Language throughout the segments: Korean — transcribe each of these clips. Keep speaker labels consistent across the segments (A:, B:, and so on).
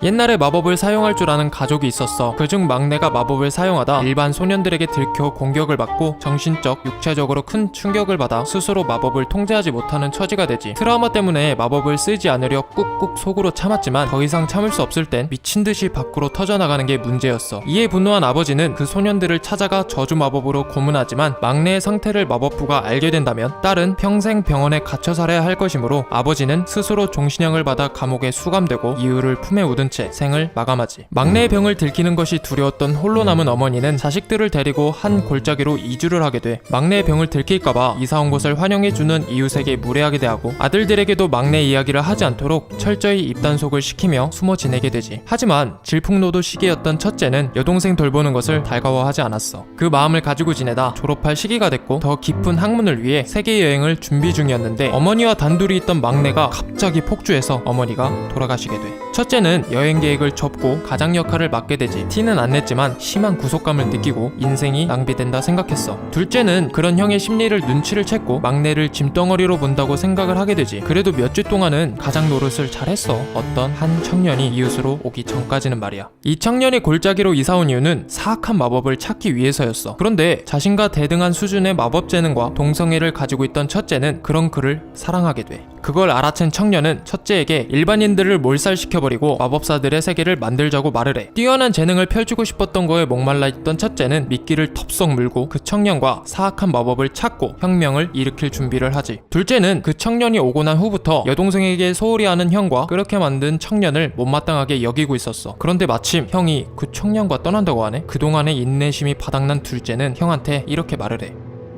A: 옛날에 마법을 사용할 줄 아는 가족이 있었어. 그중 막내가 마법을 사용하다 일반 소년들에게 들켜 공격을 받고 정신적, 육체적으로 큰 충격을 받아 스스로 마법을 통제하지 못하는 처지가 되지. 트라우마 때문에 마법을 쓰지 않으려 꾹꾹 속으로 참았지만 더 이상 참을 수 없을 땐 미친듯이 밖으로 터져나가는 게 문제였어. 이에 분노한 아버지는 그 소년들을 찾아가 저주 마법으로 고문하지만 막내의 상태를 마법부가 알게 된다면 딸은 평생 병원에 갇혀 살아야 할 것이므로 아버지는 스스로 종신형을 받아 감옥에 수감되고 이유를 품에 묻은 채 생을 마감하지. 막내의 병을 들키는 것이 두려웠던 홀로 남은 어머니는 자식들을 데리고 한 골짜기로 이주를 하게 돼 막내의 병을 들킬까봐 이사 온 곳을 환영해주는 이웃에게 무례하게 대하고 아들들에게도 막내 이야기를 하지 않도록 철저히 입단속을 시키며 숨어 지내게 되지. 하지만 질풍노도 시기였던 첫째는 여동생 돌보는 것을 달가워하지 않았어. 그 마음을 가지고 지내다 졸업할 시기가 됐고 더 깊은 학문을 위해 세계 여행을 준비 중이었는데 어머니와 단둘이 있던 막내가 갑자기 폭주해서 어머니가 돌아가시게 돼. 첫째는 여행 계획을 접고 가장 역할을 맡게 되지. 티는 안 냈지만 심한 구속감을 느끼고 인생이 낭비된다 생각했어. 둘째는 그런 형의 심리를 눈치를 챘고 막내를 짐덩어리로 본다고 생각을 하게 되지. 그래도 몇 주 동안은 가장 노릇을 잘했어. 어떤 한 청년이 이웃으로 오기 전까지는 말이야. 이 청년이 골짜기로 이사온 이유는 사악한 마법을 찾기 위해서였어. 그런데 자신과 대등한 수준의 마법 재능과 동성애를 가지고 있던 첫째는 그런 그를 사랑하게 돼. 그걸 알아챈 청년은 첫째에게 일반인들을 몰살시켜버리고 마법사들의 세계를 만들자고 말을 해. 뛰어난 재능을 펼치고 싶었던 거에 목말라 있던 첫째는 미끼를 텁썩 물고 그 청년과 사악한 마법을 찾고 혁명을 일으킬 준비를 하지. 둘째는 그 청년이 오고 난 후부터 여동생에게 소홀히 하는 형과 그렇게 만든 청년을 못마땅하게 여기고 있었어. 그런데 마침 형이 그 청년과 떠난다고 하네. 그동안의 인내심이 바닥난 둘째는 형한테 이렇게 말을 해.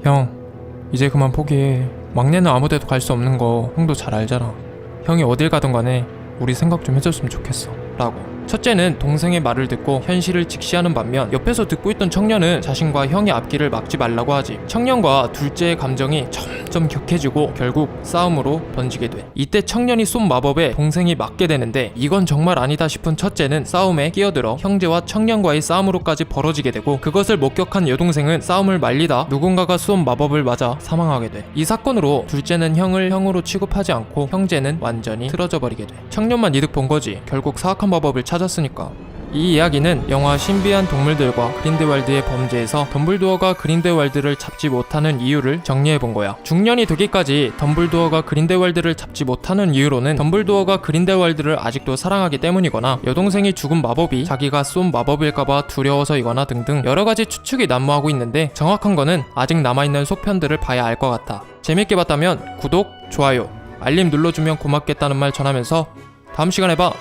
A: 형, 이제 그만 포기해. 막내는 아무데도 갈 수 없는 거 형도 잘 알잖아. 형이 어딜 가든 간에 우리 생각 좀 해줬으면 좋겠어 라고. 첫째는 동생의 말을 듣고 현실을 직시하는 반면 옆에서 듣고 있던 청년은 자신과 형의 앞길을 막지 말라고 하지. 청년과 둘째의 감정이 점점 격해지고 결국 싸움으로 번지게 돼. 이때 청년이 쏜 마법에 동생이 맞게 되는데 이건 정말 아니다 싶은 첫째는 싸움에 끼어들어 형제와 청년과의 싸움으로까지 벌어지게 되고 그것을 목격한 여동생은 싸움을 말리다 누군가가 쏜 마법을 맞아 사망하게 돼. 이 사건으로 둘째는 형을 형으로 취급하지 않고 형제는 완전히 틀어져 버리게 돼. 청년만 이득 본 거지. 결국 사악한 마법을 찾았으니까. 이 이야기는 영화 신비한 동물들과 그린델왈드의 범죄에서 덤블도어가 그린델왈드를 잡지 못하는 이유를 정리해본 거야. 중년이 되기까지 덤블도어가 그린델왈드를 잡지 못하는 이유로는 덤블도어가 그린델왈드를 아직도 사랑하기 때문이거나 여동생이 죽은 마법이 자기가 쏜 마법일까봐 두려워서이거나 등등 여러가지 추측이 난무하고 있는데 정확한 거는 아직 남아있는 속편들을 봐야 알 것 같아. 재밌게 봤다면 구독, 좋아요, 알림 눌러주면 고맙겠다는 말 전하면서 다음 시간에 봐!